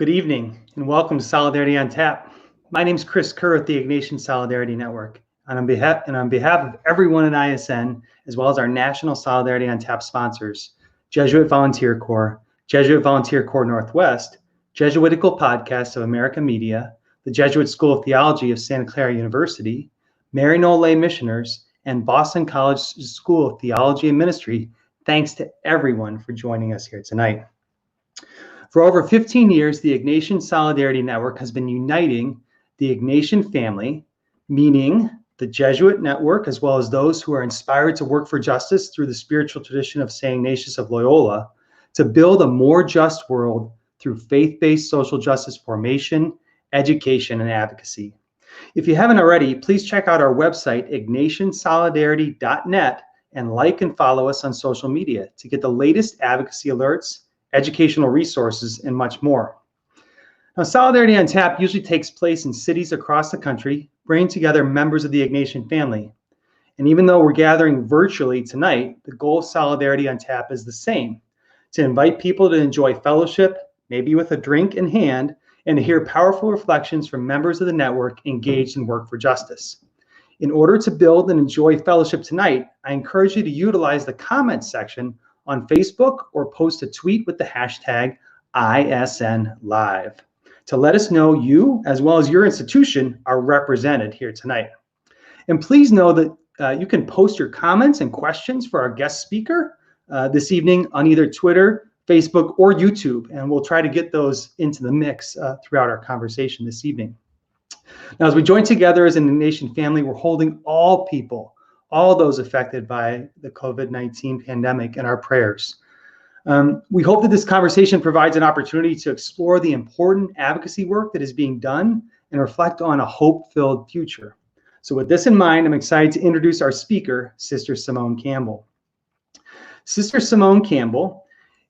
Good evening and welcome to Solidarity on Tap. My name is Chris Kerr with the Ignatian Solidarity Network. And on behalf of everyone at ISN, as well as our national Solidarity on Tap sponsors, Jesuit Volunteer Corps, Jesuit Volunteer Corps Northwest, Jesuitical Podcasts of America Media, the Jesuit School of Theology of Santa Clara University, Maryknoll Lay Missioners, and Boston College School of Theology and Ministry, thanks to everyone for joining us here tonight. For over 15 years, the Ignatian Solidarity Network has been uniting the Ignatian family, meaning the Jesuit network, as well as those who are inspired to work for justice through the spiritual tradition of St. Ignatius of Loyola, to build a more just world through faith-based social justice formation, education, and advocacy. If you haven't already, please check out our website, ignatiansolidarity.net, and like and follow us on social media to get the latest advocacy alerts, educational resources, and much more. Now, Solidarity on Tap usually takes place in cities across the country, bringing together members of the Ignatian family. And even though we're gathering virtually tonight, the goal of Solidarity on Tap is the same: to invite people to enjoy fellowship, maybe with a drink in hand, and to hear powerful reflections from members of the network engaged in work for justice. In order to build and enjoy fellowship tonight, I encourage you to utilize the comments section on Facebook or post a tweet with the hashtag ISNLive to let us know you, as well as your institution, are represented here tonight. And please know that you can post your comments and questions for our guest speaker this evening on either Twitter, Facebook, or YouTube, and we'll try to get those into the mix throughout our conversation this evening. Now, as we join together as an Ignatian family, we're holding all people, all those affected by the COVID-19 pandemic, in our prayers. We hope that this conversation provides an opportunity to explore the important advocacy work that is being done and reflect on a hope-filled future. So with this in mind, I'm excited to introduce our speaker, Sister Simone Campbell. Sister Simone Campbell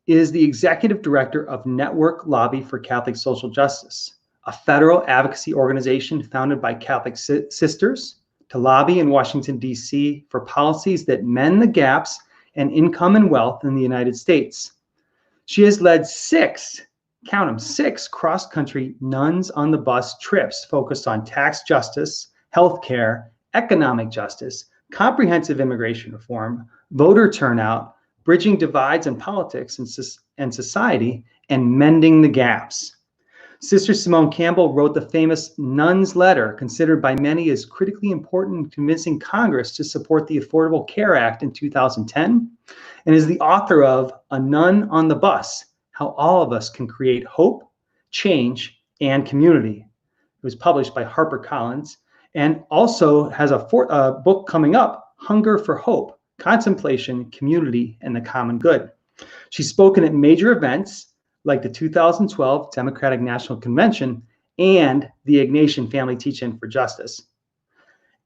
is the Executive Director of Network Lobby for Catholic Social Justice, a federal advocacy organization founded by Catholic sisters to lobby in Washington, D.C. for policies that mend the gaps in income and wealth in the United States. She has led six cross-country nuns on the bus trips focused on tax justice, healthcare, economic justice, comprehensive immigration reform, voter turnout, bridging divides in politics and society, and mending the gaps. Sister Simone Campbell wrote the famous Nun's Letter, considered by many as critically important in convincing Congress to support the Affordable Care Act in 2010, and is the author of A Nun on the Bus: How All of Us Can Create Hope, Change, and Community. It was published by HarperCollins, and also has a book coming up, Hunger for Hope, Contemplation, Community, and the Common Good. She's spoken at major events like the 2012 Democratic National Convention and the Ignatian Family Teach-In for Justice,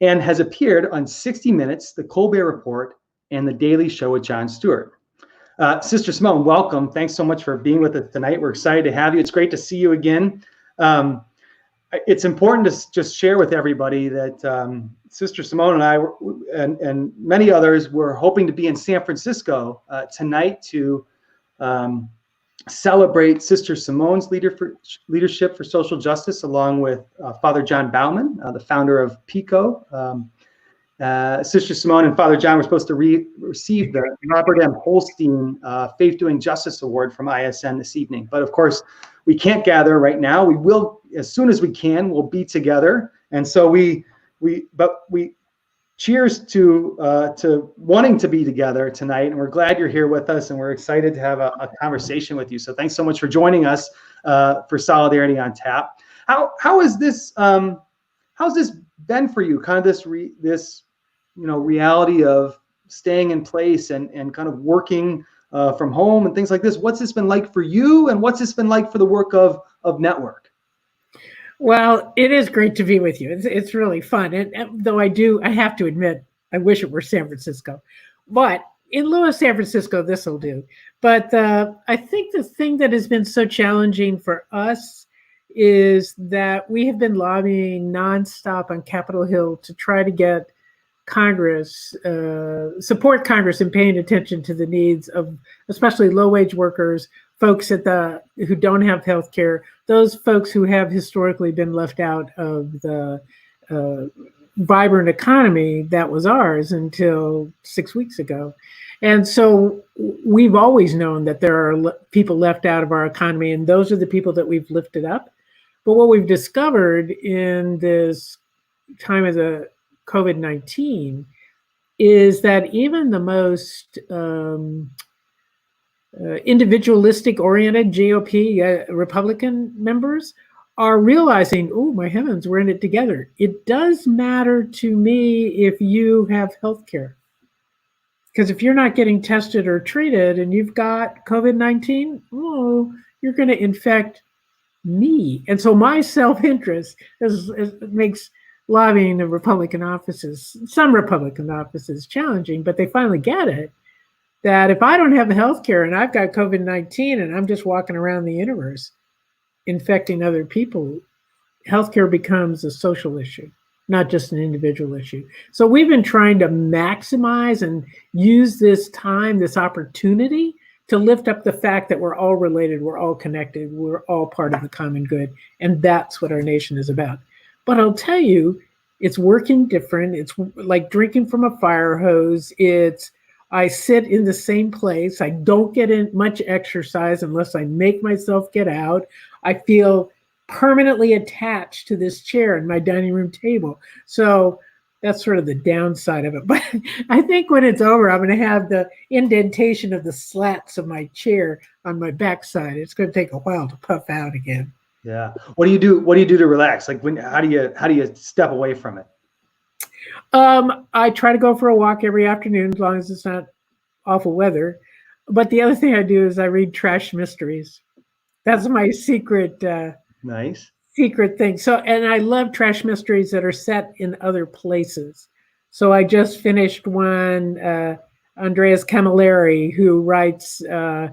and has appeared on 60 Minutes, The Colbert Report, and The Daily Show with Jon Stewart. Sister Simone, welcome. Thanks so much for being with us tonight. We're excited to have you. It's great to see you again. It's important to just share with everybody that Sister Simone and I and many others were hoping to be in San Francisco tonight to celebrate Sister Simone's leadership for social justice, along with Father John Bauman, the founder of PICO. Sister Simone and Father John were supposed to receive the Robert M. Holstein Faith Doing Justice Award from ISN this evening. But of course, we can't gather right now. We will, as soon as we can, we'll be together. And so we cheers to wanting to be together tonight, and we're glad you're here with us, and we're excited to have a conversation with you. So thanks so much for joining us for Solidarity on Tap. How's this been for you? Kind of this reality of staying in place and kind of working from home and things like this. What's this been like for you, and what's this been like for the work of Network? Well, it is great to be with you. It's really fun. And though I have to admit, I wish it were San Francisco. But in lieu of San Francisco, this will do. But I think the thing that has been so challenging for us is that we have been lobbying nonstop on Capitol Hill to try to get Congress, support Congress in paying attention to the needs of especially low-wage workers, folks who don't have health care, those folks who have historically been left out of the vibrant economy that was ours until 6 weeks ago. And so we've always known that there are people left out of our economy, and those are the people that we've lifted up. But what we've discovered in this time of the COVID-19 is that even the most individualistic oriented GOP Republican members are realizing, oh my heavens, we're in it together. It does matter to me if you have health care. Because if you're not getting tested or treated and you've got COVID-19, oh, you're going to infect me. And so my self-interest makes lobbying the Republican offices, some Republican offices, challenging, but they finally get it. That if I don't have health care and I've got COVID-19 and I'm just walking around the universe infecting other people, healthcare becomes a social issue, not just an individual issue. So we've been trying to maximize and use this time, this opportunity to lift up the fact that we're all related, we're all connected, we're all part of the common good. And that's what our nation is about. But I'll tell you, it's working different. It's like drinking from a fire hose. I sit in the same place. I don't get in much exercise unless I make myself get out. I feel permanently attached to this chair and my dining room table. So that's sort of the downside of it. But I think when it's over, I'm going to have the indentation of the slats of my chair on my backside. It's going to take a while to puff out again. Yeah. What do you do? What do you do to relax? Like how do you step away from it? I try to go for a walk every afternoon as long as it's not awful weather. But the other thing I do is I read trash mysteries. That's my secret. Nice. Secret thing. So, and I love trash mysteries that are set in other places. So I just finished one, Andreas Camilleri, who writes, has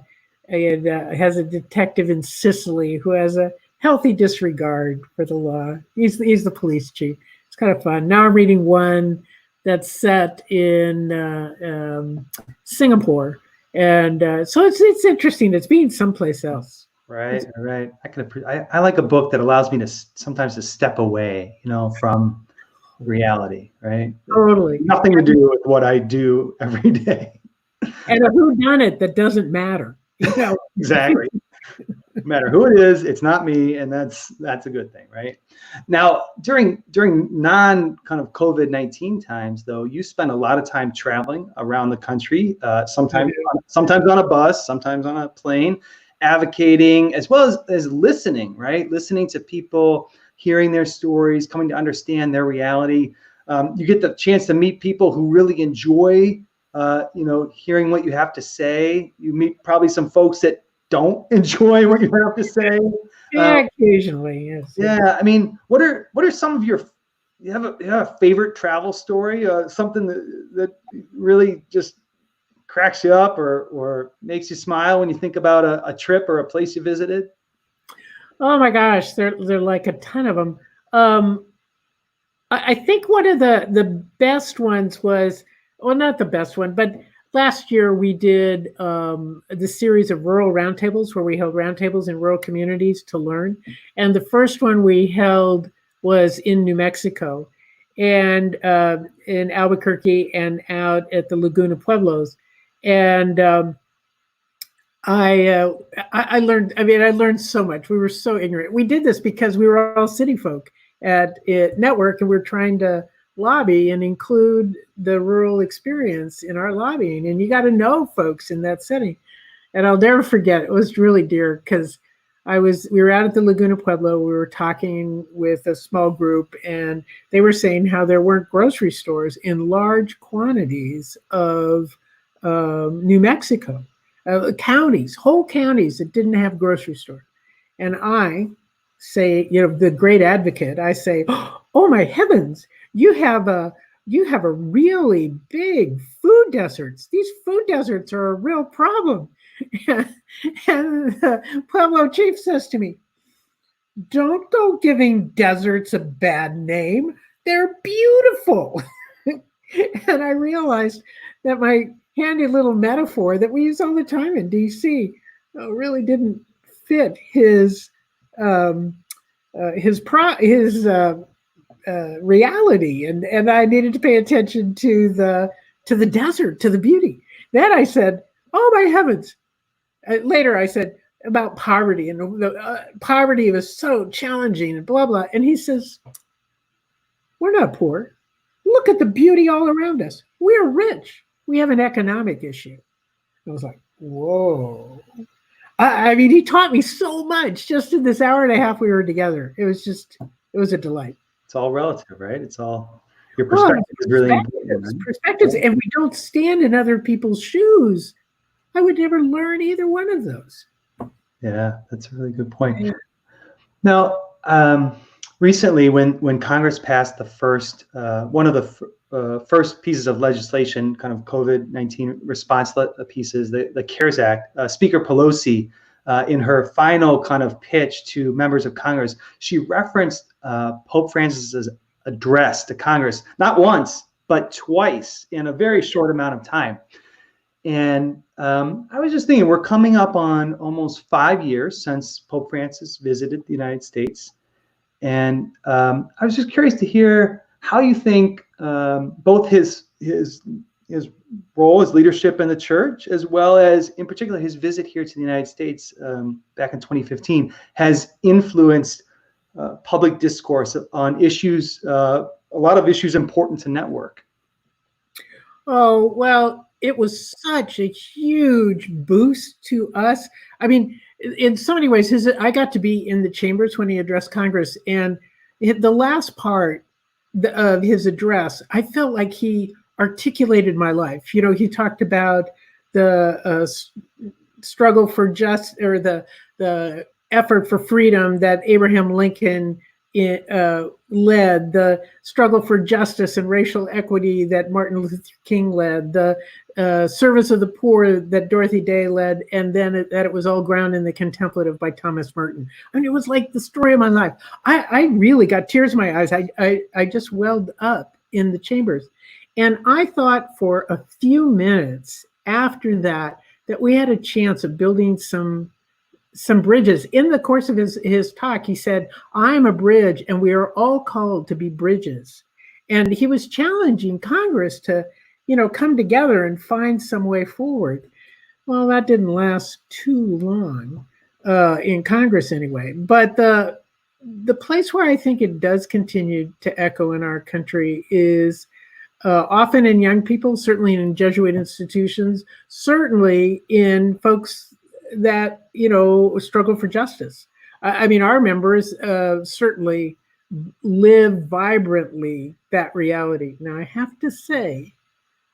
a detective in Sicily who has a healthy disregard for the law. He's the police chief. It's kind of fun. Now I'm reading one that's set in Singapore. And so it's interesting. It's being someplace else. Right. I like a book that allows me to sometimes to step away, from reality. Right. Totally. Nothing to do with what I do every day. And a whodunit that doesn't matter. Exactly. No matter who it is, it's not me, and that's a good thing, right? Now, during non kind of COVID-19 times, though, you spend a lot of time traveling around the country. Sometimes on a bus, sometimes on a plane, advocating as well as listening, right? Listening to people, hearing their stories, coming to understand their reality. You get the chance to meet people who really enjoy, hearing what you have to say. You meet probably some folks that don't enjoy what you have to say. Yeah, occasionally, yes. Yeah, I mean, what are some of you have a favorite travel story? Something that really just cracks you up or makes you smile when you think about a trip or a place you visited? Oh my gosh, they're like a ton of them. I think one of the best ones was, well, not the best one, but last year we did the series of rural roundtables where we held roundtables in rural communities to learn. And the first one we held was in New Mexico and in Albuquerque and out at the Laguna Pueblos. And I learned, I learned so much. We were so ignorant. We did this because we were all city folk at Network, and we're trying to lobby and include the rural experience in our lobbying. And you got to know folks in that setting. And I'll never forget, it was really dear because we were out at the Laguna Pueblo. We were talking with a small group, and they were saying how there weren't grocery stores in large quantities of New Mexico, whole counties that didn't have grocery stores. And I say, the great advocate, I say, oh my heavens, you have a really big food deserts. These food deserts are a real problem. And the Pueblo chief says to me, don't go giving deserts a bad name. They're beautiful. And I realized that my handy little metaphor that we use all the time in DC really didn't fit his reality, and I needed to pay attention to the desert, to the beauty. Then I said, "Oh my heavens!" Later, I said about poverty, and the poverty was so challenging, and blah blah. And he says, "We're not poor. Look at the beauty all around us. We're rich. We have an economic issue." I was like, "Whoa." I mean, he taught me so much just in this hour and a half we were together. It was a delight. It's all relative, right? It's all, your perspective is really important. Right? Perspectives, and we don't stand in other people's shoes. I would never learn either one of those. Yeah, that's a really good point. Yeah. Now, recently, when Congress passed the first, one of the first pieces of legislation, kind of COVID-19 response pieces, the CARES Act, Speaker Pelosi, in her final kind of pitch to members of Congress, she referenced Pope Francis's address to Congress, not once, but twice in a very short amount of time. And I was just thinking, we're coming up on almost 5 years since Pope Francis visited the United States. And I was just curious to hear how you think both his role, his leadership in the church, as well as in particular his visit here to the United States back in 2015, has influenced public discourse on issues, a lot of issues important to network. Oh, well, it was such a huge boost to us. I mean, in so many ways, I got to be in the chambers when he addressed Congress, and the last part of his address, I felt like he articulated my life. You know, he talked about the struggle for the effort for freedom that Abraham Lincoln led, the struggle for justice and racial equity that Martin Luther King led, the service of the poor that Dorothy Day led, and then that it was all grounded in the contemplative by Thomas Merton. I mean, it was like the story of my life. I really got tears in my eyes. I just welled up in the chambers. And I thought for a few minutes after that we had a chance of building some bridges. In the course of his talk, he said, "I am a bridge, and we are all called to be bridges." And he was challenging Congress to, come together and find some way forward. Well, that didn't last too long in Congress anyway. But the place where I think it does continue to echo in our country is often in young people, certainly in Jesuit institutions, certainly in folks that struggle for justice. I mean, our members certainly live vibrantly that reality. Now, I have to say,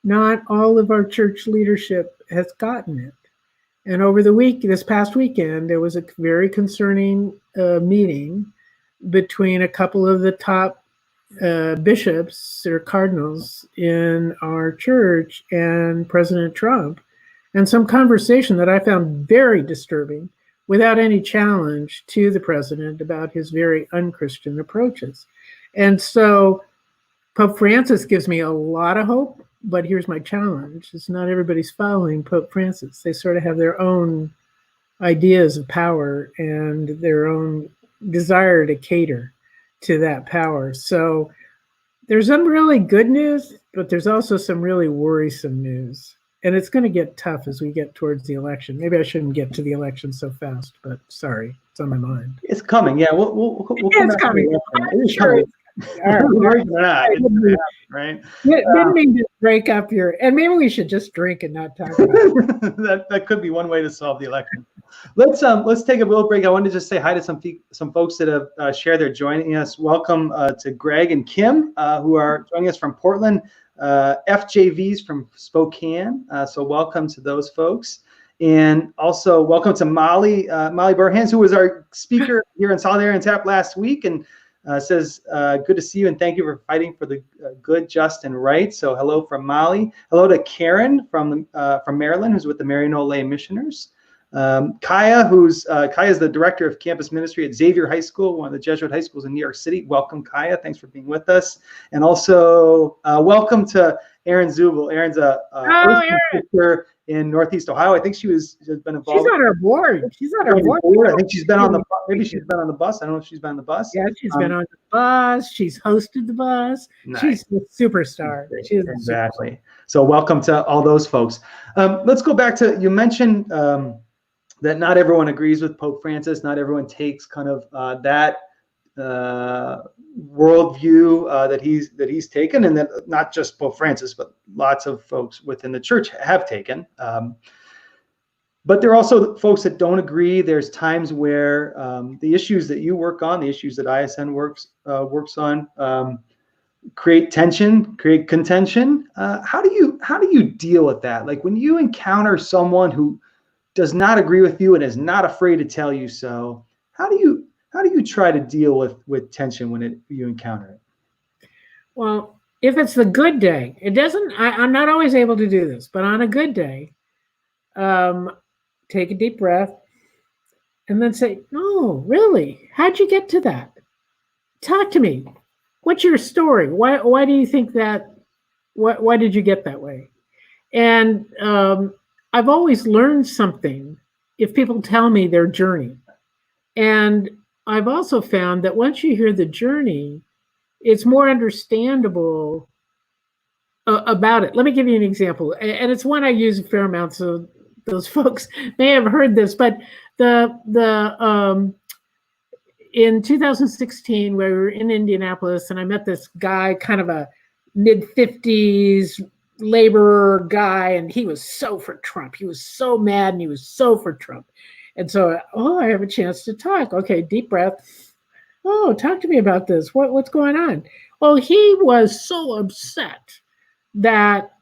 not all of our church leadership has gotten it. And over this past weekend, there was a very concerning meeting between a couple of the top bishops or cardinals in our church and President Trump, and some conversation that I found very disturbing without any challenge to the president about his very unchristian approaches. And so Pope Francis gives me a lot of hope, but here's my challenge. It's not everybody's following Pope Francis. They sort of have their own ideas of power and their own desire to cater to that power. So there's some really good news, but there's also some really worrisome news. And it's going to get tough as we get towards the election. Maybe I shouldn't get to the election so fast, but sorry, it's on my mind. It's coming. Yeah, we'll it's coming. It's coming. Right? Didn't mean to break up and maybe we should just drink and not talk about it. that could be one way to solve the election. Let's take a little break. I wanted to just say hi to some folks that have shared they're joining us. Welcome to Greg and Kim, who are joining us from Portland. FJVs from Spokane. So welcome to those folks. And also welcome to Molly Burhans, who was our speaker here in Solidarity Tap last week, and says, good to see you and thank you for fighting for the good, just, and right. So hello from Molly. Hello to Karen from Maryland, who's with the Maryknoll Lay Missioners. Kaya is the director of campus ministry at Xavier High School, one of the Jesuit high schools in New York City. Welcome, Kaya. Thanks for being with us. And also welcome to Aaron Zubel. Aaron's a sister in Northeast Ohio. I think she's been involved. She's on our board. She's on our board. I think she's been on the, maybe she's been on the bus. I don't know if she's been on the bus. Yeah, she's been on the bus. She's hosted the bus. Nice. She's a superstar. She's exactly. Superstar. So welcome to all those folks. Let's go back to, you mentioned that not everyone agrees with Pope Francis. Not everyone takes kind of that worldview that he's taken, and that not just Pope Francis, but lots of folks within the church have taken. But there are also folks that don't agree. There's times where the issues that you work on, the issues that ISN works on, create tension, create contention. How do you deal with that? Like when you encounter someone who does not agree with you and is not afraid to tell you so, how do you try to deal with tension when you encounter it? Well, if it's the good day, it doesn't. I'm not always able to do this, but on a good day, take a deep breath, and then say, "Oh, really? How'd you get to that? Talk to me. What's your story? Why do you think that? Why did you get that way?" And I've always learned something if people tell me their journey. And I've also found that once you hear the journey, it's more understandable about it. Let me give you an example. And it's one I use a fair amount, so those folks may have heard this, but in 2016, where we were in Indianapolis, and I met this guy, kind of a mid-50s laborer guy, and he was so for Trump. He was so mad, and he was so for Trump. And so, I have a chance to talk. Okay, deep breath. Oh, talk to me about this. What's going on? Well, he was so upset that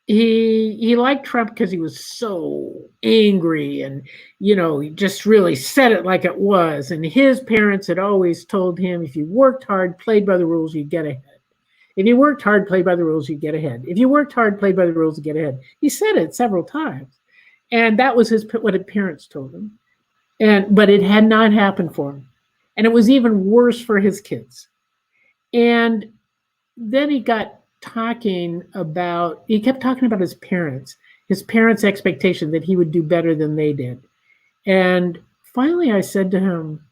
he liked Trump because he was so angry, and he just really said it like it was. And his parents had always told him, if you worked hard, played by the rules, you'd get ahead. If you worked hard, played by the rules, you'd get ahead. If you worked hard, played by the rules, you'd get ahead. He said it several times. And that was what his parents told him. But it had not happened for him. And it was even worse for his kids. And then he kept talking about his parents' expectation that he would do better than they did. And finally I said to him,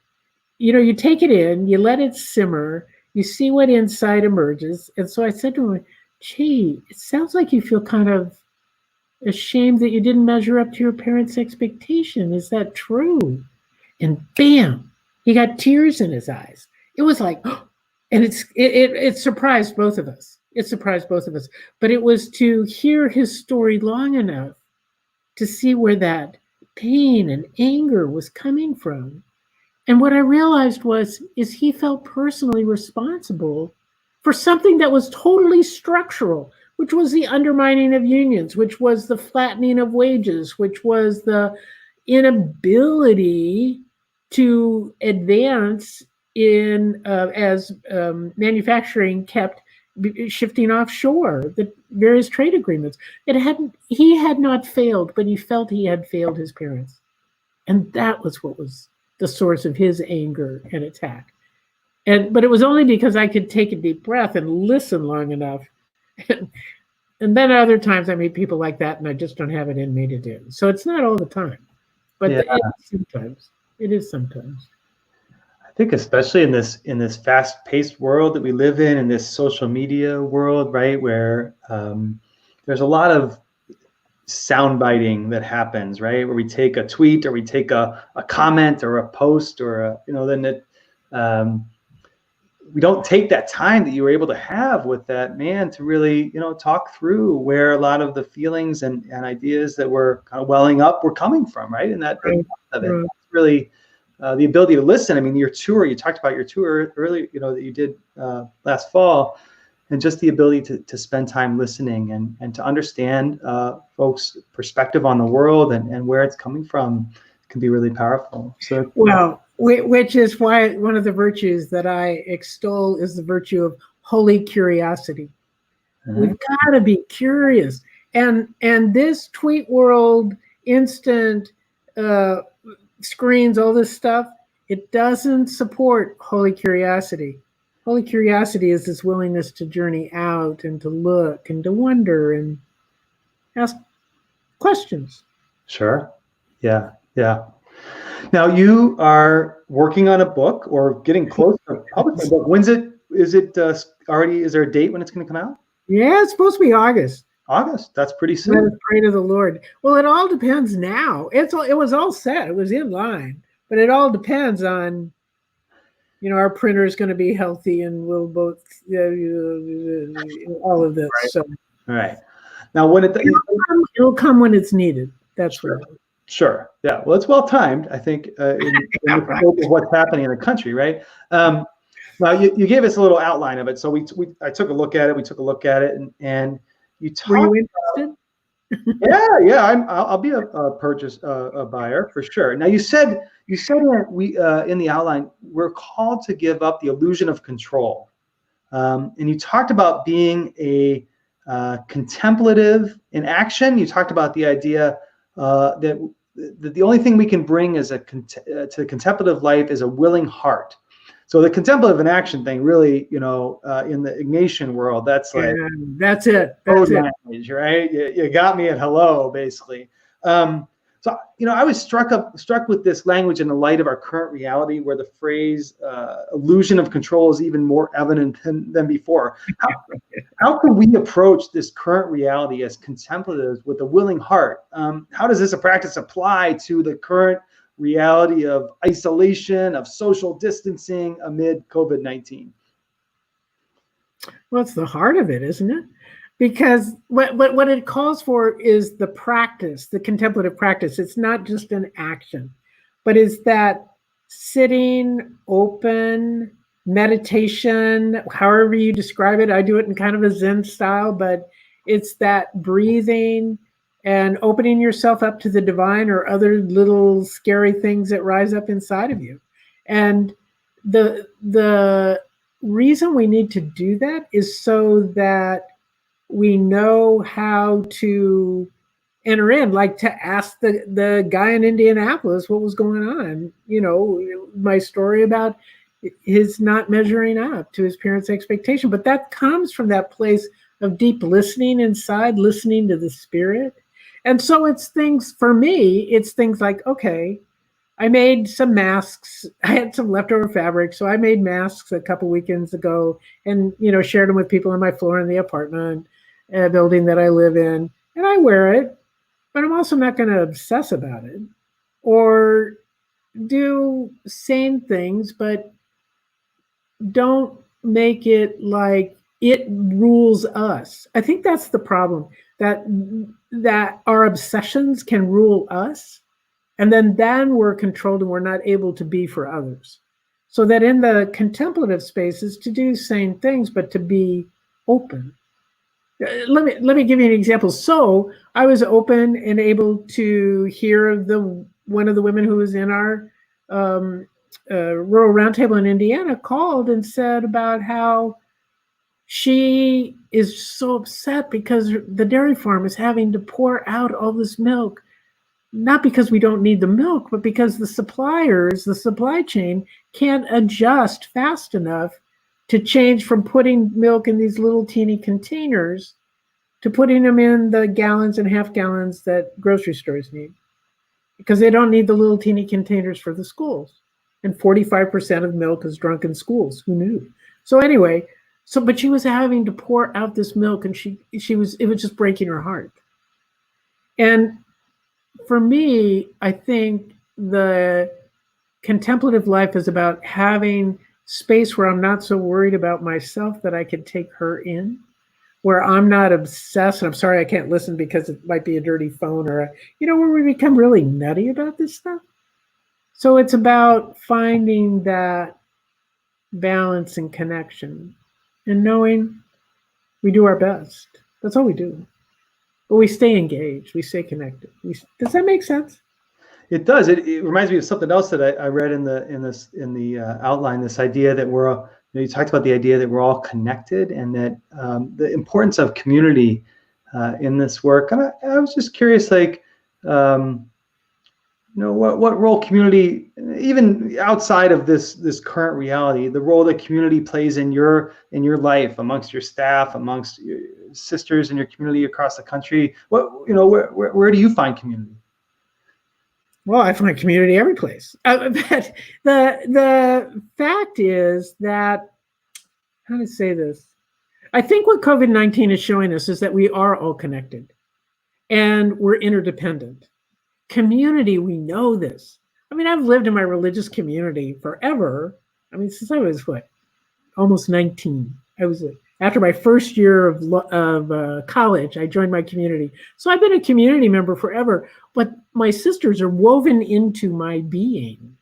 you take it in, you let it simmer, you see what inside emerges. And so I said to him, gee, it sounds like you feel kind of ashamed that you didn't measure up to your parents' expectation. Is that true? And bam, he got tears in his eyes. It was like, and it surprised both of us. It surprised both of us. But it was to hear his story long enough to see where that pain and anger was coming from. And what I realized is he felt personally responsible for something that was totally structural, which was the undermining of unions, which was the flattening of wages, which was the inability to advance as manufacturing kept shifting offshore, the various trade agreements. He had not failed, but he felt he had failed his parents. And that was what was the source of his anger and attack. But it was only because I could take a deep breath and listen long enough. And then other times I meet people like that and I just don't have it in me to do. So it's not all the time, but yeah. It is sometimes. I think especially in this fast-paced world that we live in this social media world, right, where there's a lot of sound biting that happens, right, where we take a tweet or we take a comment or a post or we don't take that time that you were able to have with that man to really, talk through where a lot of the feelings and ideas that were kind of welling up were coming from, right? And that of it, really the ability to listen. I mean, your tour, you talked about your tour earlier, that you did last fall, and just the ability to spend time listening and to understand folks' perspective on the world and where it's coming from can be really powerful. So, well, which is why one of the virtues that I extol is the virtue of holy curiosity. We've got to be curious. And this tweet world, instant screens, all this stuff, it doesn't support holy curiosity. Holy curiosity is this willingness to journey out and to look and to wonder and ask questions. Sure. Yeah. Yeah. Now you are working on a book or getting close to publishing a book. When's it? Is it already? Is there a date when it's going to come out? Yeah, it's supposed to be August. August. That's pretty Let us soon. pray to the Lord. Well, it all depends now. It was all set. It was in line, but it all depends on, our printer is going to be healthy and we'll both all of this. Right. So All right. Now, when it'll come when it's needed. That's sure. what. Sure. Yeah. Well, it's well timed, I think, in the scope of what's happening in the country, right? Now, you gave us a little outline of it, so I took a look at it. We took a look at it, and you talked. Were you interested? Yeah. I'll be a buyer for sure. Now, you said in the outline we're called to give up the illusion of control, and you talked about being a contemplative in action. You talked about the idea that the only thing we can bring to the contemplative life is a willing heart. So the contemplative in action thing, really, in the Ignatian world, that's like that's it. That's it. Language, right? You got me at hello, basically. So I was struck with this language in the light of our current reality, where the phrase "illusion of control" is even more evident than before. How can we approach this current reality as contemplatives with a willing heart? How does this practice apply to the current reality of isolation, of social distancing amid COVID-19? Well, it's the heart of it, isn't it? Because what it calls for is the practice, the contemplative practice. It's not just an action, but is that sitting, open, meditation, however you describe it. I do it in kind of a Zen style, but it's that breathing and opening yourself up to the divine or other little scary things that rise up inside of you. And the reason we need to do that is so that we know how to enter in, like to ask the guy in Indianapolis what was going on. My story about his not measuring up to his parents' expectation. But that comes from that place of deep listening inside, listening to the spirit. And so it's things like, okay, I made some masks. I had some leftover fabric, so I made masks a couple weekends ago and, shared them with people on my floor in the apartment building that I live in. And I wear it, but I'm also not going to obsess about it or do sane things, but don't make it like it rules us. I think that's the problem, that our obsessions can rule us. And then we're controlled and we're not able to be for others. So that in the contemplative spaces, to do same things, but to be open. Let me give you an example. So I was open and able to hear one of the women who was in our rural roundtable in Indiana called and said about how she is so upset because the dairy farm is having to pour out all this milk. Not because we don't need the milk, but because the suppliers, the supply chain can't adjust fast enough to change from putting milk in these little teeny containers to putting them in the gallons and half gallons that grocery stores need. Because they don't need the little teeny containers for the schools. And 45% of milk is drunk in schools. Who knew? So anyway, but she was having to pour out this milk and it was just breaking her heart. And for me, I think the contemplative life is about having space where I'm not so worried about myself that I can take her in, where I'm not obsessed. And I'm sorry I can't listen because it might be a dirty phone or, where we become really nutty about this stuff. So it's about finding that balance and connection and knowing we do our best. That's all we do. But we stay engaged. We stay connected. Does that make sense? It does. It reminds me of something else that I read in the outline. This idea that you talked about the idea that we're all connected, and that the importance of community in this work. And I was just curious, like, what role community, even outside of this current reality, the role that community plays in your life, amongst your staff, amongst your sisters in your community across the country. Where do you find community? Well, I find community every place. But the fact is that, how to say this? I think what COVID-19 is showing us is that we are all connected and we're interdependent. Community, we know this. I mean, I've lived in my religious community forever. I mean, since I was almost 19. After my first year of college, I joined my community. So I've been a community member forever, but my sisters are woven into my being.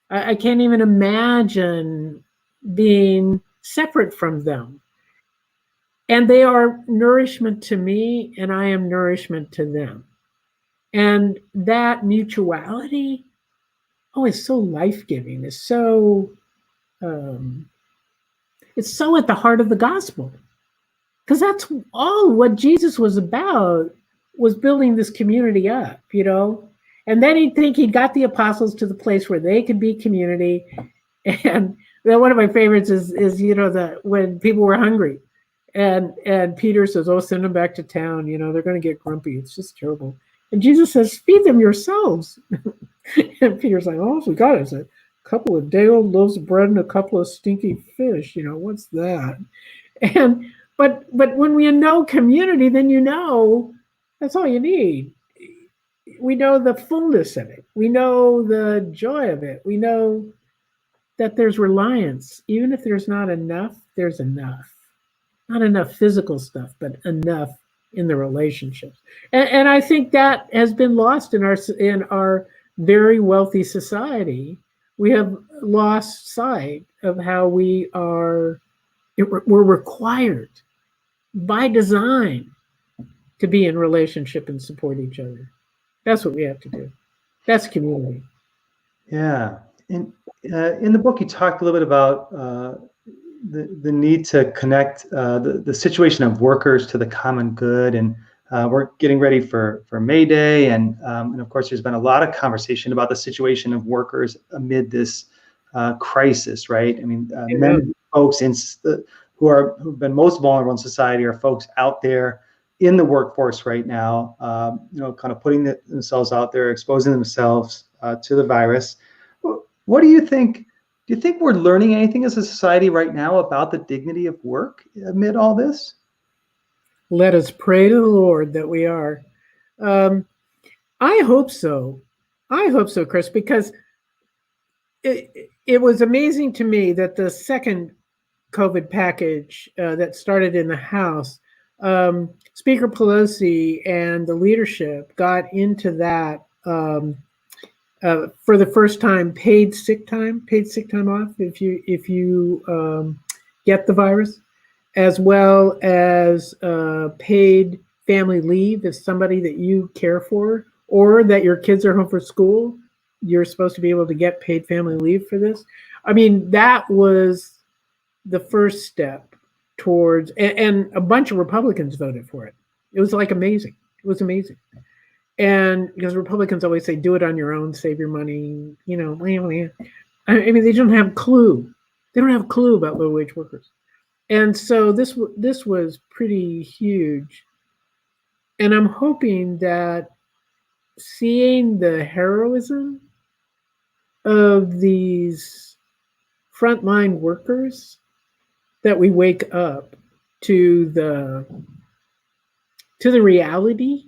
I can't even imagine being separate from them. And they are nourishment to me, and I am nourishment to them. And that mutuality, it's so life-giving. It's so at the heart of the gospel, because that's all what Jesus was about, was building this community up, and then he'd got the apostles to the place where they could be community. And one of my favorites is when people were hungry and Peter says, send them back to town, they're going to get grumpy, it's just terrible. And Jesus says, feed them yourselves. And Peter's like, we got it. It's a couple of day-old loaves of bread and a couple of stinky fish. What's that? But when we know community, then that's all you need. We know the fullness of it. We know the joy of it. We know that there's reliance. Even if there's not enough, there's enough. Not enough physical stuff, but enough in the relationships. And I think that has been lost in our very wealthy society. We have lost sight of how we're required by design to be in relationship and support each other. That's what we have to do. That's community. Yeah. In the book, you talked a little bit about the need to connect the situation of workers to the common good, and we're getting ready for May Day, and of course there's been a lot of conversation about the situation of workers amid this crisis, right? I mean, many folks who've been most vulnerable in society are folks out there in the workforce right now, kind of putting themselves out there, exposing themselves to the virus. What do you think? Do you think we're learning anything as a society right now about the dignity of work amid all this? Let us pray to the Lord that we are. I hope so. I hope so, Chris, because it was amazing to me that the second COVID package that started in the House, Speaker Pelosi and the leadership got into that for the first time, paid sick time off if you get the virus, as well as paid family leave if somebody that you care for or that your kids are home from school, you're supposed to be able to get paid family leave for this. I mean, that was the first step towards, and a bunch of Republicans voted for it. It was like amazing. It was amazing. And because Republicans always say, do it on your own, save your money, I mean, they don't have a clue. They don't have a clue about low wage workers. And so this was pretty huge. And I'm hoping that seeing the heroism of these frontline workers, that we wake up to the reality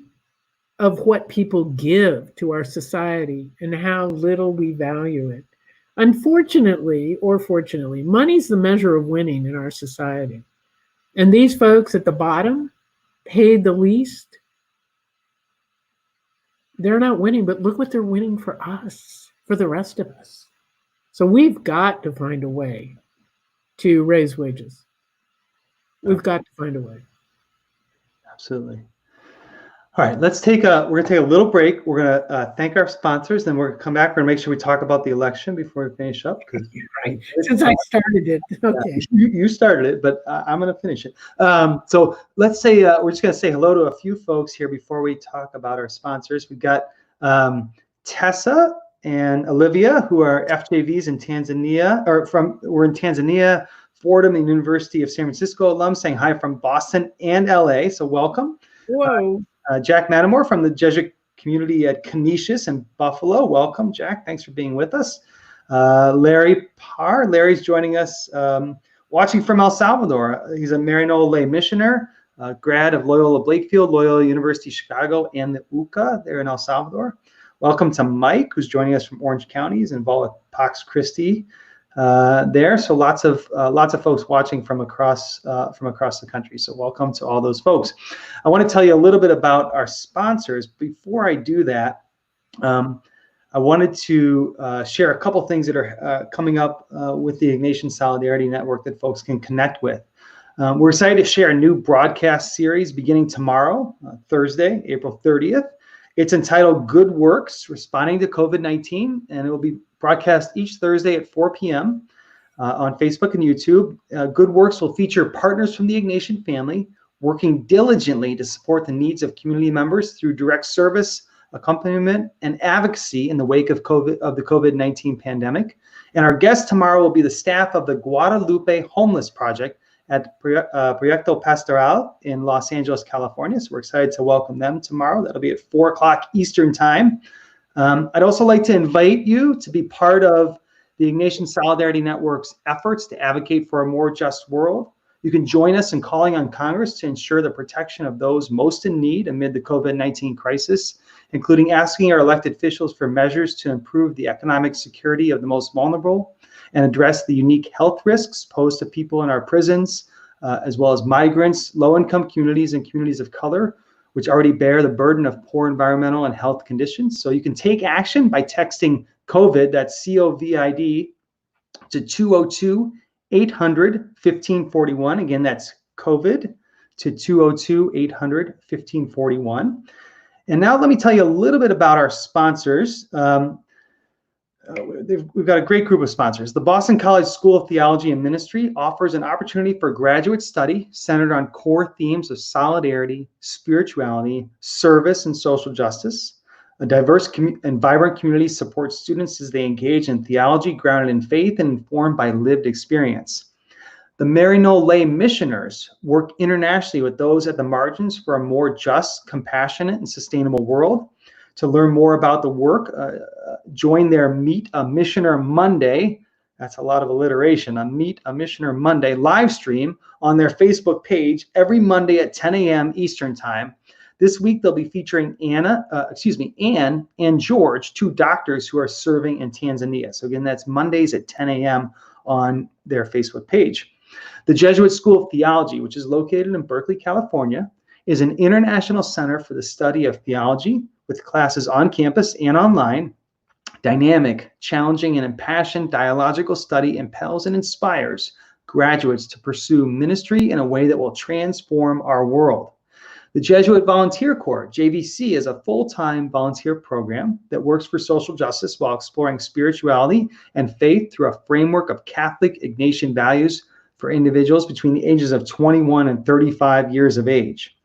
of what people give to our society and how little we value it. Unfortunately, or fortunately, money's the measure of winning in our society. And these folks at the bottom, paid the least, they're not winning, but look what they're winning for us, for the rest of us. So we've got to find a way to raise wages. We've got to find a way. Absolutely. All right, we're going to take a little break. We're going to thank our sponsors, then we're going to come back. We're going to make sure we talk about the election before we finish up. Right. Since I started it. Okay. You started it, but I'm going to finish it. So let's say, we're just going to say hello to a few folks here before we talk about our sponsors. We've got Tessa and Olivia, who are FJVs in Tanzania, we're in Tanzania, Fordham and University of San Francisco alums, saying hi from Boston and LA, so welcome. Whoa. Jack Matamore from the Jesuit community at Canisius in Buffalo, welcome, Jack, thanks for being with us. Larry Parr, Larry's joining us, watching from El Salvador. He's a Maryknoll lay missioner, grad of Loyola Blakefield, Loyola University Chicago, and the UCA there in El Salvador. Welcome to Mike, who's joining us from Orange County. He's involved with Pax Christi there. So lots of folks watching from across the country. So welcome to all those folks. I want to tell you a little bit about our sponsors. Before I do that, I wanted to share a couple things that are coming up with the Ignatian Solidarity Network that folks can connect with. We're excited to share a new broadcast series beginning tomorrow, Thursday, April 30th. It's entitled Good Works, Responding to COVID-19, and it will be broadcast each Thursday at 4 p.m. On Facebook and YouTube. Good Works will feature partners from the Ignatian family working diligently to support the needs of community members through direct service, accompaniment, and advocacy in the wake of the COVID-19 pandemic. And our guest tomorrow will be the staff of the Guadalupe Homeless Project at Proyecto Pastoral in Los Angeles, California. So we're excited to welcome them tomorrow. That'll be at 4 o'clock Eastern time. I'd also like to invite you to be part of the Ignatian Solidarity Network's efforts to advocate for a more just world. You can join us in calling on Congress to ensure the protection of those most in need amid the COVID-19 crisis, including asking our elected officials for measures to improve the economic security of the most vulnerable and address the unique health risks posed to people in our prisons, as well as migrants, low-income communities, and communities of color, which already bear the burden of poor environmental and health conditions. So you can take action by texting COVID, that's COVID, to 202-800-1541. Again, that's COVID to 202-800-1541. And now let me tell you a little bit about our sponsors. We've got a great group of sponsors. The Boston College School of Theology and Ministry offers an opportunity for graduate study centered on core themes of solidarity, spirituality, service, and social justice. A diverse and vibrant community supports students as they engage in theology grounded in faith and informed by lived experience. The Maryknoll lay missioners work internationally with those at the margins for a more just, compassionate, and sustainable world. To learn more about the work, join their Meet a Missioner Monday, that's a lot of alliteration, a Meet a Missioner Monday live stream on their Facebook page every Monday at 10 a.m. Eastern Time. This week, they'll be featuring Anne and George, two doctors who are serving in Tanzania. So again, that's Mondays at 10 a.m. on their Facebook page. The Jesuit School of Theology, which is located in Berkeley, California, is an international center for the study of theology with classes on campus and online. Dynamic, challenging, and impassioned dialogical study impels and inspires graduates to pursue ministry in a way that will transform our world. The Jesuit Volunteer Corps, JVC, is a full-time volunteer program that works for social justice while exploring spirituality and faith through a framework of Catholic Ignatian values for individuals between the ages of 21 and 35 years of age.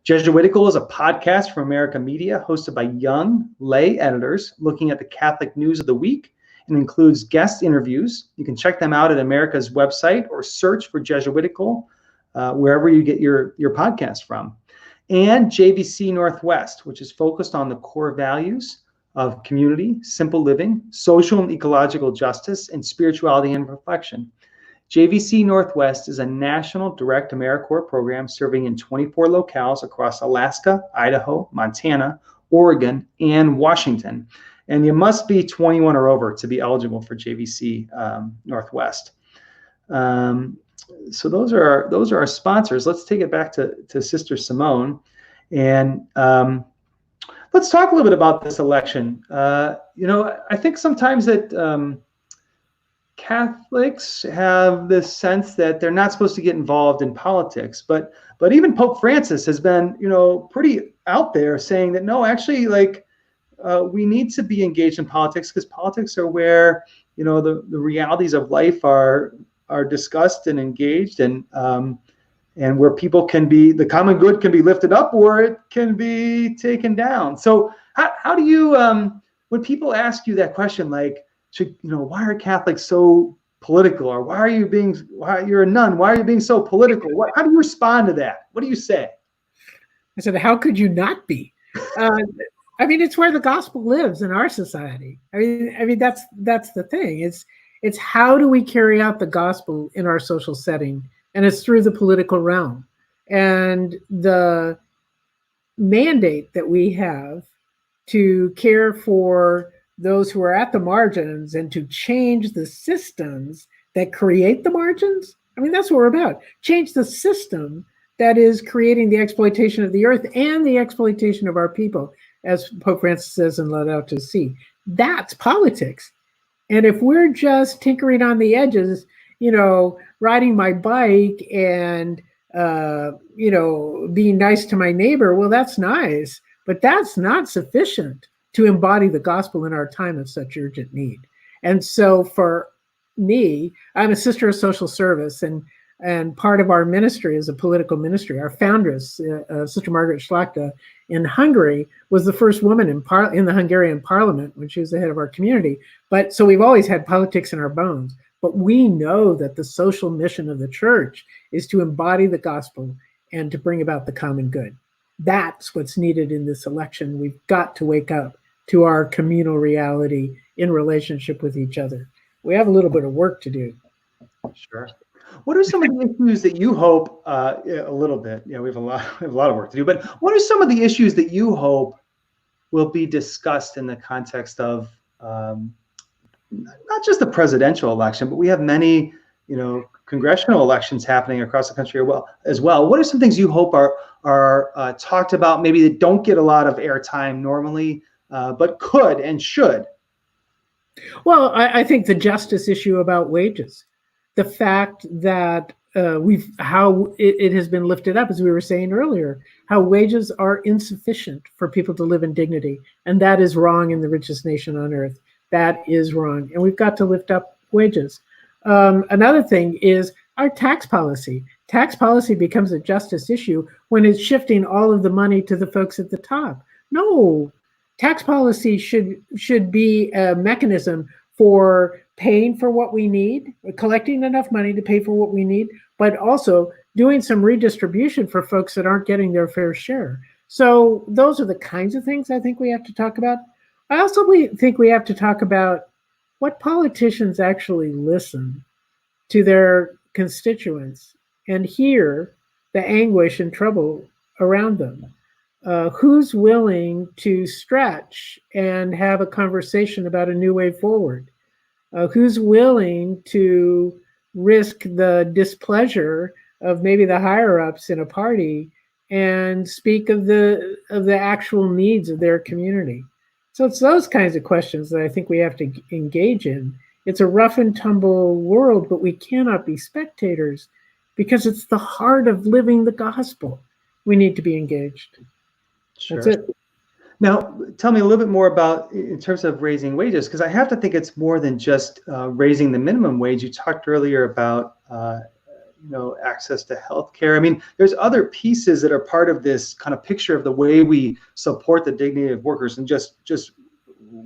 Jesuitical is a podcast from America Media hosted by young lay editors looking at the Catholic news of the week and includes guest interviews. You can check them out at America's website or search for Jesuitical wherever you get your podcast from. And JVC Northwest, which is focused on the core values of community, simple living, social and ecological justice, and spirituality and reflection. JVC Northwest is a national direct AmeriCorps program serving in 24 locales across Alaska, Idaho, Montana, Oregon, and Washington. And you must be 21 or over to be eligible for JVC Northwest. So those are our sponsors. Let's take it back to Sister Simone, and let's talk a little bit about this election. I think sometimes that Catholics have this sense that they're not supposed to get involved in politics, but even Pope Francis has been, pretty out there saying that no, actually, we need to be engaged in politics because politics are where, the realities of life are discussed and engaged, and where people the common good can be lifted up or it can be taken down. So how do you when people ask you that question, like, why are Catholics so political, or why you're a nun, why are you being so political? How do you respond to that? What do you say? I said, how could you not be? I mean, it's where the gospel lives in our society. I mean, that's the thing. It's how do we carry out the gospel in our social setting, and it's through the political realm, and the mandate that we have to care for those who are at the margins and to change the systems that create the margins. I mean, that's what we're about. Change the system that is creating the exploitation of the earth and the exploitation of our people, as Pope Francis says in Laudato Si. That's politics. And if we're just tinkering on the edges, riding my bike and, being nice to my neighbor, well, that's nice, but that's not sufficient to embody the gospel in our time of such urgent need. And so for me, I'm a sister of social service, and part of our ministry is a political ministry. Our foundress, Sister Margaret Schlachta in Hungary, was the first woman in the Hungarian parliament when she was the head of our community. But so we've always had politics in our bones. But we know that the social mission of the church is to embody the gospel and to bring about the common good. That's what's needed in this election. We've got to wake up to our communal reality in relationship with each other. We have a little bit of work to do. Sure. What are some of the issues that you hope, a little bit, we have a lot of work to do, but what are some of the issues that you hope will be discussed in the context of not just the presidential election, but we have many, congressional elections happening across the country as well. What are some things you hope are talked about, maybe that don't get a lot of airtime normally, but could and should? Well, I think the justice issue about wages, the fact that how it has been lifted up, as we were saying earlier, how wages are insufficient for people to live in dignity. And that is wrong in the richest nation on earth. That is wrong. And we've got to lift up wages. Another thing is our tax policy. Tax policy becomes a justice issue when it's shifting all of the money to the folks at the top. No, tax policy should be a mechanism for paying for what we need, collecting enough money to pay for what we need, but also doing some redistribution for folks that aren't getting their fair share. So those are the kinds of things I think we have to talk about. I also think we have to talk about what politicians actually listen to their constituents and hear the anguish and trouble around them. Who's willing to stretch and have a conversation about a new way forward? Who's willing to risk the displeasure of maybe the higher ups in a party and speak of the actual needs of their community? So it's those kinds of questions that I think we have to engage in. It's a rough and tumble world, but we cannot be spectators because it's the heart of living the gospel. We need to be engaged. Sure. That's it. Now, tell me a little bit more about, in terms of raising wages, because I have to think it's more than just raising the minimum wage. You talked earlier about, access to healthcare. I mean, there's other pieces that are part of this kind of picture of the way we support the dignity of workers, and just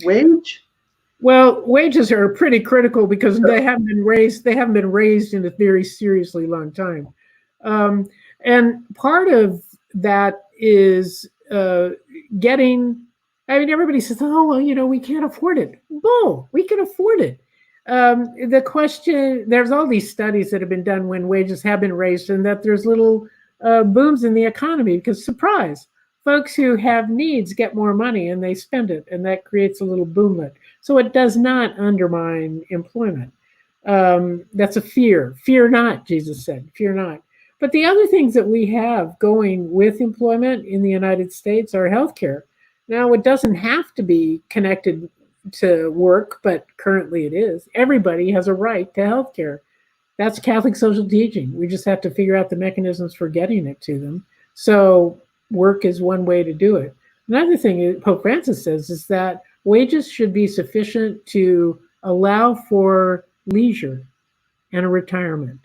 wage. Well, wages are pretty critical because they haven't been raised. They haven't been raised in a very seriously long time, and part of that is getting. I mean, everybody says, "Oh, well, we can't afford it." No, we can afford it. The question: there's all these studies that have been done when wages have been raised, and that there's little booms in the economy because, surprise, folks who have needs get more money and they spend it, and that creates a little boomlet. So it does not undermine employment. That's a fear. Fear not, Jesus said. Fear not. But the other things that we have going with employment in the United States are healthcare. Now, it doesn't have to be connected to work, but currently it is. Everybody has a right to healthcare. That's Catholic social teaching. We just have to figure out the mechanisms for getting it to them. So work is one way to do it. Another thing Pope Francis says is that wages should be sufficient to allow for leisure and a retirement.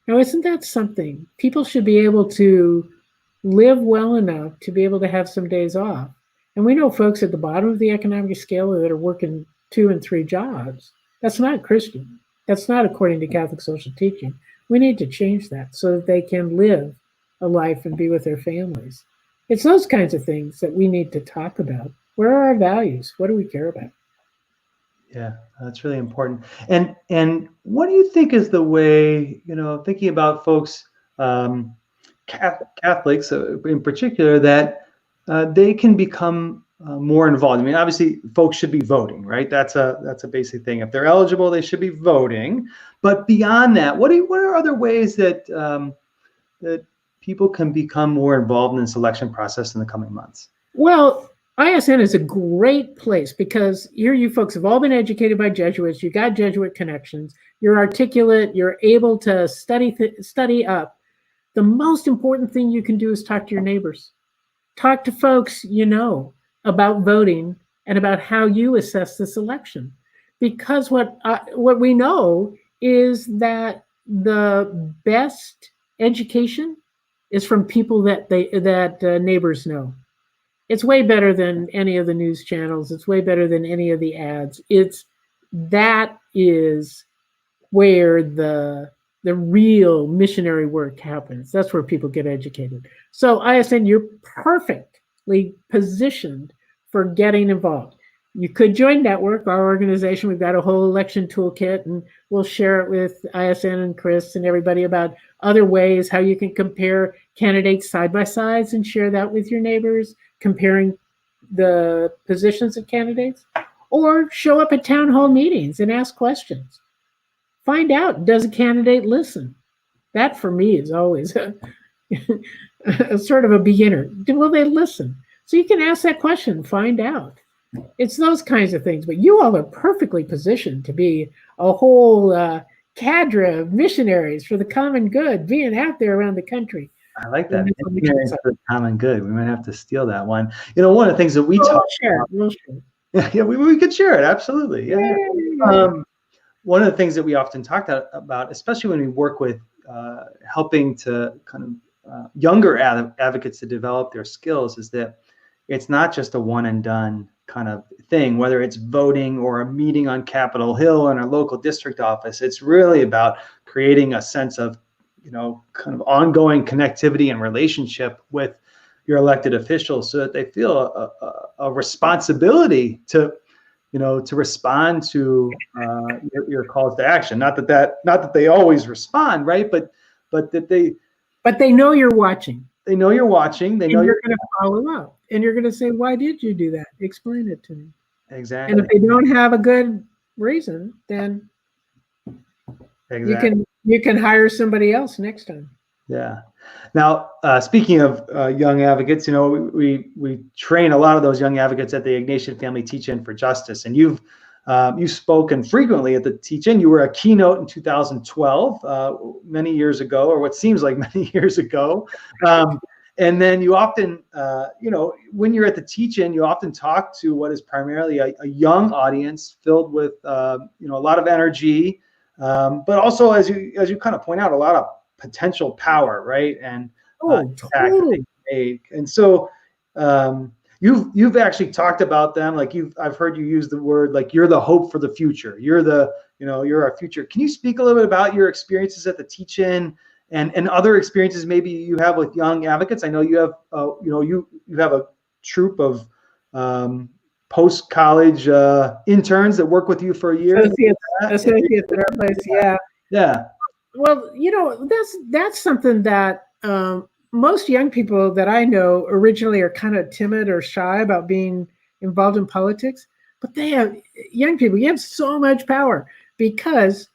Now, isn't that something? People should be able to live well enough to be able to have some days off. And we know folks at the bottom of the economic scale that are working 2 and 3 jobs. That's not Christian. That's not according to Catholic social teaching. We need to change that so that they can live a life and be with their families. It's those kinds of things that we need to talk about. Where are our values? What do we care about? Yeah, that's really important. And what do you think is the way, thinking about folks, Catholics in particular, that they can become more involved? I mean, obviously, folks should be voting, right? That's a basic thing. If they're eligible, they should be voting. But beyond that, what are other ways that that people can become more involved in the selection process in the coming months? Well, ISN is a great place because here you folks have all been educated by Jesuits. You got Jesuit connections. You're articulate. You're able to study up. The most important thing you can do is talk to your neighbors. Talk to folks you know about voting and about how you assess this election. Because what we know is that the best education is from people that neighbors know. It's way better than any of the news channels. It's way better than any of the ads. That is where the real missionary work happens. That's where people get educated. So ISN, you're perfectly positioned for getting involved. You could join Network, our organization. We've got a whole election toolkit, and we'll share it with ISN and Chris and everybody about other ways how you can compare candidates side by sides and share that with your neighbors, comparing the positions of candidates, or show up at town hall meetings and ask questions. Find out, does a candidate listen? That for me is always a sort of a beginner. Will they listen? So you can ask that question, find out. It's those kinds of things. But you all are perfectly positioned to be a whole cadre of missionaries for the common good, being out there around the country. I like that. Missionaries for the common good. We might have to steal that one. One of the things that we talk about. We'll share. Yeah, we could share it. Absolutely. Yeah. One of the things that we often talk about, especially when we work with helping to kind of younger advocates to develop their skills, is that it's not just a one and done kind of thing, whether it's voting or a meeting on Capitol Hill in a local district office. It's really about creating a sense of, kind of ongoing connectivity and relationship with your elected officials so that they feel a responsibility to respond to your calls to action. Not that they always respond, right? But that they know you're watching. They know you're watching. They know you're going to follow up, and you're going to say, "Why did you do that? Explain it to me." Exactly. And if they don't have a good reason, then you can hire somebody else next time. Yeah. Now, speaking of young advocates, we train a lot of those young advocates at the Ignatian Family Teach-In for Justice, and you've spoken frequently at the Teach-In. You were a keynote in 2012, many years ago, or what seems like many years ago. And then you often, when you're at the Teach-In, you often talk to what is primarily a young audience filled with, a lot of energy, but also, as you kind of point out, a lot of potential power, right? And totally. And so you've actually talked about them, like I've heard you use the word, like, you're the hope for the future. You're our future. Can you speak a little bit about your experiences at the Teach-In and other experiences maybe you have with young advocates? I know you have you have a troop of post-college interns that work with you for a year. Associates at our place, yeah. Yeah. Well, that's something that most young people that I know originally are kind of timid or shy about being involved in politics. But young people, you have so much power because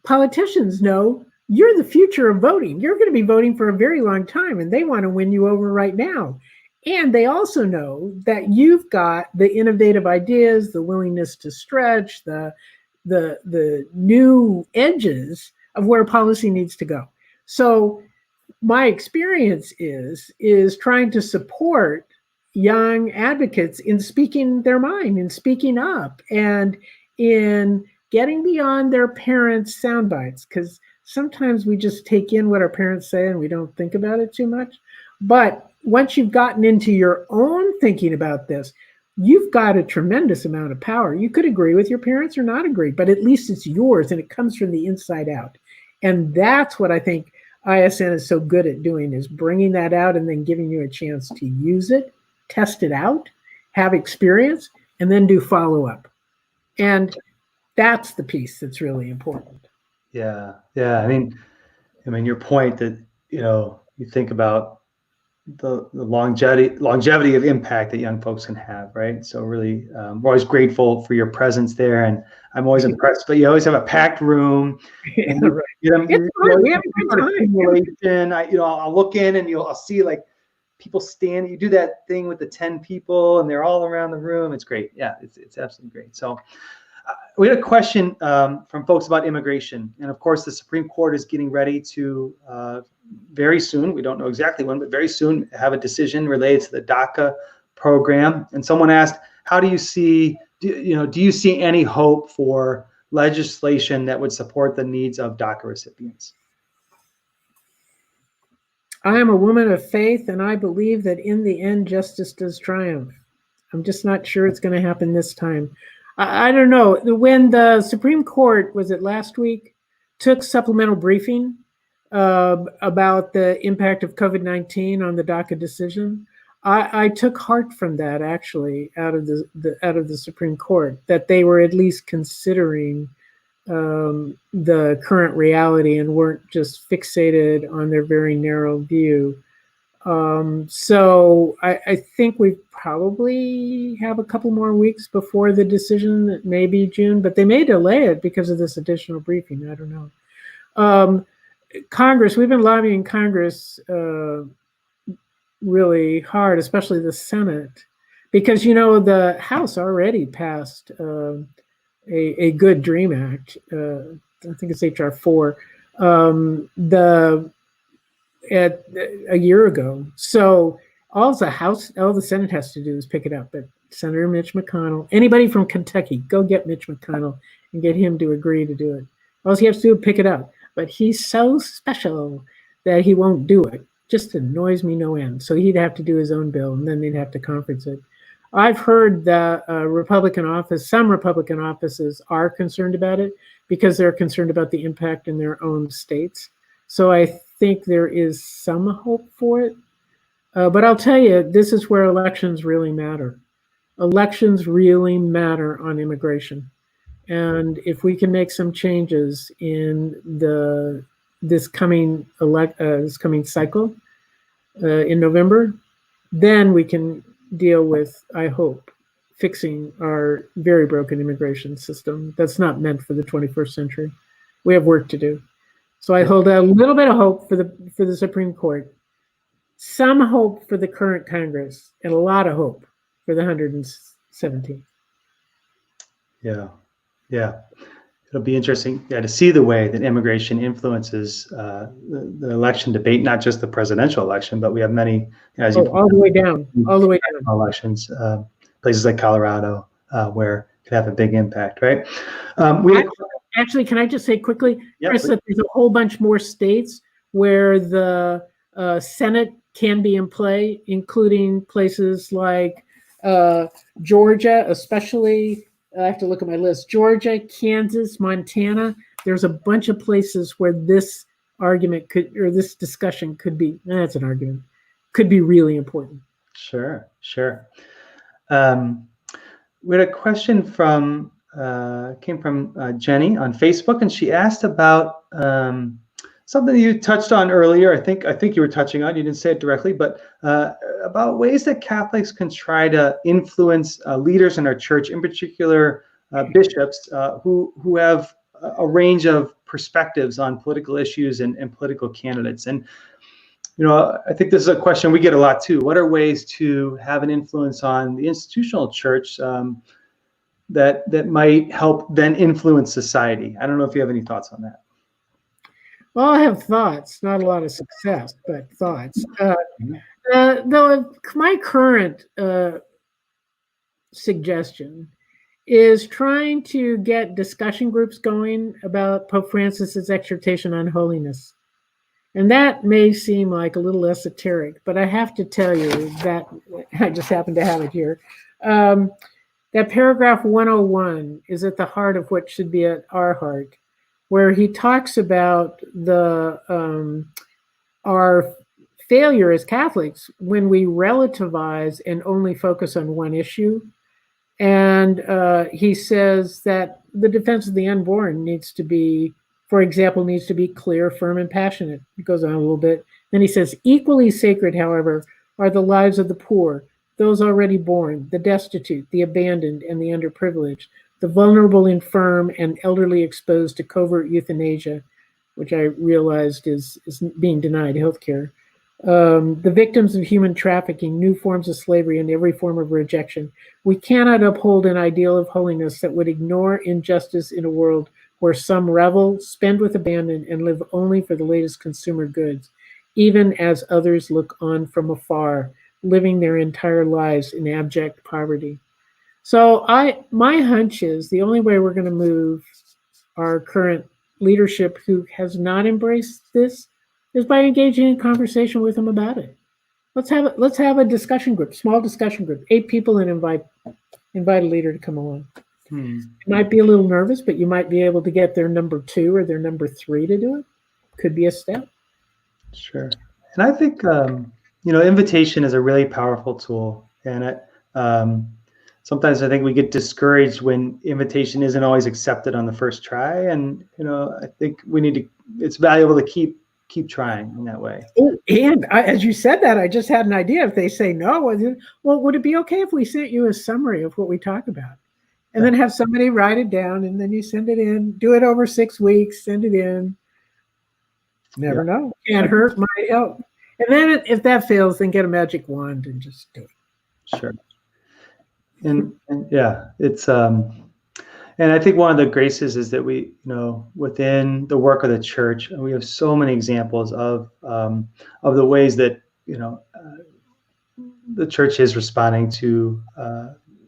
politicians know you're the future of voting. You're going to be voting for a very long time, and they want to win you over right now. And they also know that you've got the innovative ideas, the willingness to stretch, the new edges of where policy needs to go. So my experience is trying to support young advocates in speaking their mind, in speaking up, and in getting beyond their parents' sound bites, because sometimes we just take in what our parents say and we don't think about it too much. But once you've gotten into your own thinking about this, you've got a tremendous amount of power. You could agree with your parents or not agree, but at least it's yours and it comes from the inside out. And that's what I think ISN is so good at doing, is bringing that out and then giving you a chance to use it, test it out, have experience, and then do follow-up. And that's the piece that's really important. Yeah. I mean, your point that, you think about the longevity of impact that young folks can have, right? So really, we're always grateful for your presence there, and I'm always impressed. But you always have a packed room. Yeah, right. It's fun. We have a good time. I'll look in and I'll see like people stand. You do that thing with the 10 people, and they're all around the room. It's great. Yeah, it's absolutely great. So. We had a question from folks about immigration. And of course, the Supreme Court is getting ready to very soon, we don't know exactly when, but very soon have a decision related to the DACA program. And someone asked, how do you see, do you see any hope for legislation that would support the needs of DACA recipients? I am a woman of faith, and I believe that in the end, justice does triumph. I'm just not sure it's going to happen this time. I don't know. When the Supreme Court, was it last week, took supplemental briefing about the impact of COVID-19 on the DACA decision, I took heart from that, actually, out of the Supreme Court, that they were at least considering the current reality and weren't just fixated on their very narrow view. So I think we probably have a couple more weeks before the decision. That may be June, but they may delay it because of this additional briefing. I don't know. Congress, we've been lobbying Congress really hard, especially the Senate, because, the House already passed a Good Dream Act. I think it's H.R. 4. A year ago. So all the Senate has to do is pick it up. But Senator Mitch McConnell, anybody from Kentucky, go get Mitch McConnell and get him to agree to do it. All he has to do is pick it up. But he's so special that he won't do it. Just annoys me no end. So he'd have to do his own bill, and then they'd have to conference it. I've heard that some Republican offices are concerned about it because they're concerned about the impact in their own states. So I think there is some hope for it. But I'll tell you, this is where elections really matter. Elections really matter on immigration. And if we can make some changes in this coming cycle in November, then we can deal with, I hope, fixing our very broken immigration system that's not meant for the 21st century. We have work to do. So I hold out a little bit of hope for the Supreme Court, some hope for the current Congress, and a lot of hope for the 117th. Yeah. It'll be interesting to see the way that immigration influences the election debate, not just the presidential election, but we have many, all the way down, elections, places like Colorado, where it could have a big impact, right? Actually, can I just say quickly, Chris, Please. that there's a whole bunch more states where the Senate can be in play, including places like Georgia, especially. I have to look at my list. Georgia, Kansas, Montana. There's a bunch of places where this this discussion could be. That's an argument. Could be really important. Sure. We had a question came from Jenny on Facebook, and she asked about something you touched on earlier. I think you were touching on. You didn't say it directly, but about ways that Catholics can try to influence leaders in our church, in particular bishops, who have a range of perspectives on political issues and political candidates. And I think this is a question we get a lot too. What are ways to have an influence on the institutional church that might help then influence society? I don't know if you have any thoughts on that. Well, I have thoughts, not a lot of success, but thoughts. Though my current suggestion is trying to get discussion groups going about Pope Francis's exhortation on holiness. And that may seem like a little esoteric, but I have to tell you that I just happen to have it here. That paragraph 101 is at the heart of what should be at our heart, where he talks about our failure as Catholics when we relativize and only focus on one issue. And he says that the defense of the unborn needs to be, for example, needs to be clear, firm, and passionate. It goes on a little bit. Then he says, equally sacred, however, are the lives of the poor, those already born, the destitute, the abandoned, and the underprivileged, the vulnerable, infirm, and elderly exposed to covert euthanasia, which I realized is being denied health care. The victims of human trafficking, new forms of slavery, and every form of rejection. We cannot uphold an ideal of holiness that would ignore injustice in a world where some revel, spend with abandon, and live only for the latest consumer goods, even as others look on from afar, living their entire lives in abject poverty. So my hunch is the only way we're going to move our current leadership who has not embraced this is by engaging in conversation with them about it. Let's have a discussion group, small discussion group, 8 people, and invite a leader to come along. You might be a little nervous, but you might be able to get their number 2 or their number 3 to do it. Could be a step. Sure. And I think invitation is a really powerful tool, and sometimes I think we get discouraged when invitation isn't always accepted on the first try. And I think it's valuable to keep trying in that way. Oh, and as you said that, I just had an idea. If they say no, well, would it be okay if we sent you a summary of what we talk about, and then have somebody write it down, and then you send it in? Do it over 6 weeks. Send it in. Never know. Can't hurt. Might help. And then if that fails, then get a magic wand and just do it. Sure. And yeah, it's and I think one of the graces is that we, within the work of the church, we have so many examples of the ways that the church is responding to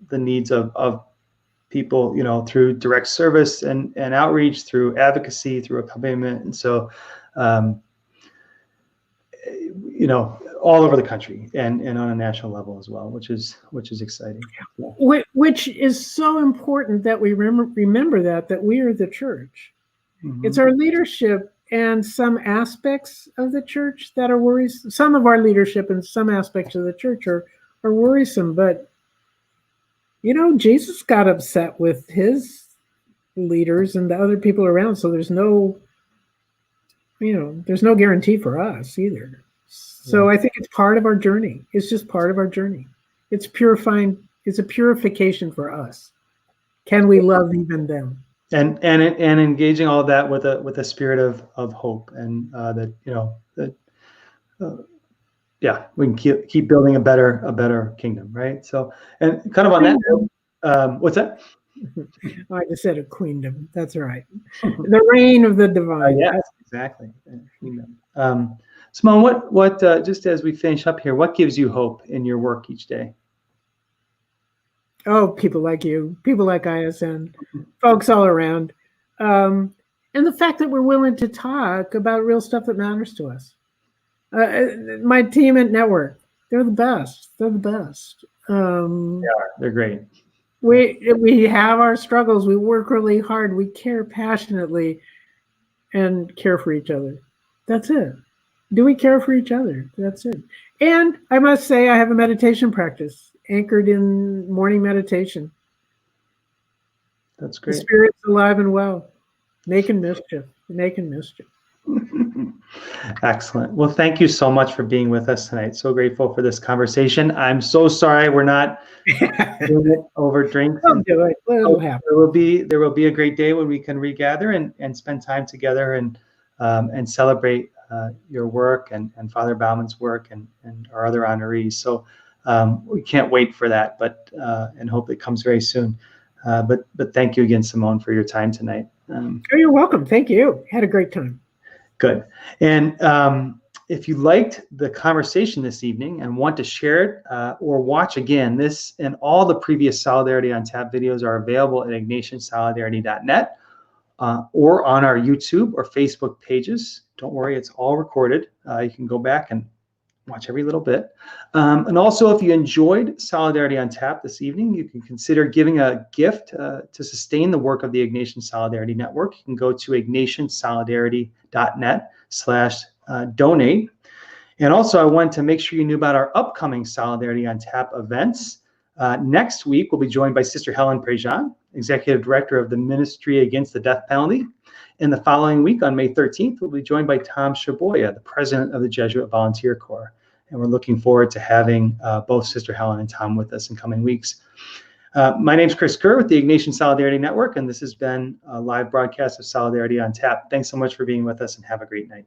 the needs of people, through direct service and outreach, through advocacy, through accompaniment, and so all over the country and on a national level as well, which is exciting. Yeah. Which is so important that we remember that we are the church. Mm-hmm. It's our leadership and some aspects of the church that are worrisome. Some of our leadership and some aspects of the church are worrisome, but Jesus got upset with his leaders and the other people around, so there's no guarantee for us either. So I think it's part of our journey. It's just part of our journey. It's purifying. It's a purification for us. Can we love even them? And engaging all of that with a spirit of hope, and we can keep building a better kingdom, right? So, and kind of on that note, what's that? I just said a queendom. That's right. The reign of the divine. Yes, exactly. Kingdom. Simone, what just as we finish up here, what gives you hope in your work each day? Oh, people like you, people like ISN, folks all around. And the fact that we're willing to talk about real stuff that matters to us. My team at Network, they're the best. They're the best. They are. They're great. We have our struggles. We work really hard. We care passionately and care for each other. That's it. Do we care for each other? That's it. And I must say, I have a meditation practice anchored in morning meditation. That's great. The spirit's alive and well, making mischief. Excellent. Well, thank you so much for being with us tonight. So grateful for this conversation. I'm so sorry we're not doing it over drinks. We'll do it. It'll happen. There will be a great day when we can regather and spend time together and celebrate your work and Father Bauman's work and our other honorees. So we can't wait for that, but and hope it comes very soon. But thank you again, Simone, for your time tonight. You're welcome. Thank you. Had a great time. Good. And if you liked the conversation this evening and want to share it or watch again, this and all the previous Solidarity on Tap videos are available at ignatiansolidarity.net. or on our YouTube or Facebook pages. Don't worry, it's all recorded. You can go back and watch every little bit. And also, if you enjoyed Solidarity on Tap this evening, you can consider giving a gift to sustain the work of the Ignatian Solidarity Network. You can go to ignatiansolidarity.net/donate. And also, I wanted to make sure you knew about our upcoming Solidarity on Tap events. Next week, we'll be joined by Sister Helen Prejean, Executive Director of the Ministry Against the Death Penalty. And the following week, on May 13th, we'll be joined by Tom Shaboya, the President of the Jesuit Volunteer Corps. And we're looking forward to having both Sister Helen and Tom with us in coming weeks. My name's Chris Kerr with the Ignatian Solidarity Network, and this has been a live broadcast of Solidarity on Tap. Thanks so much for being with us, and have a great night.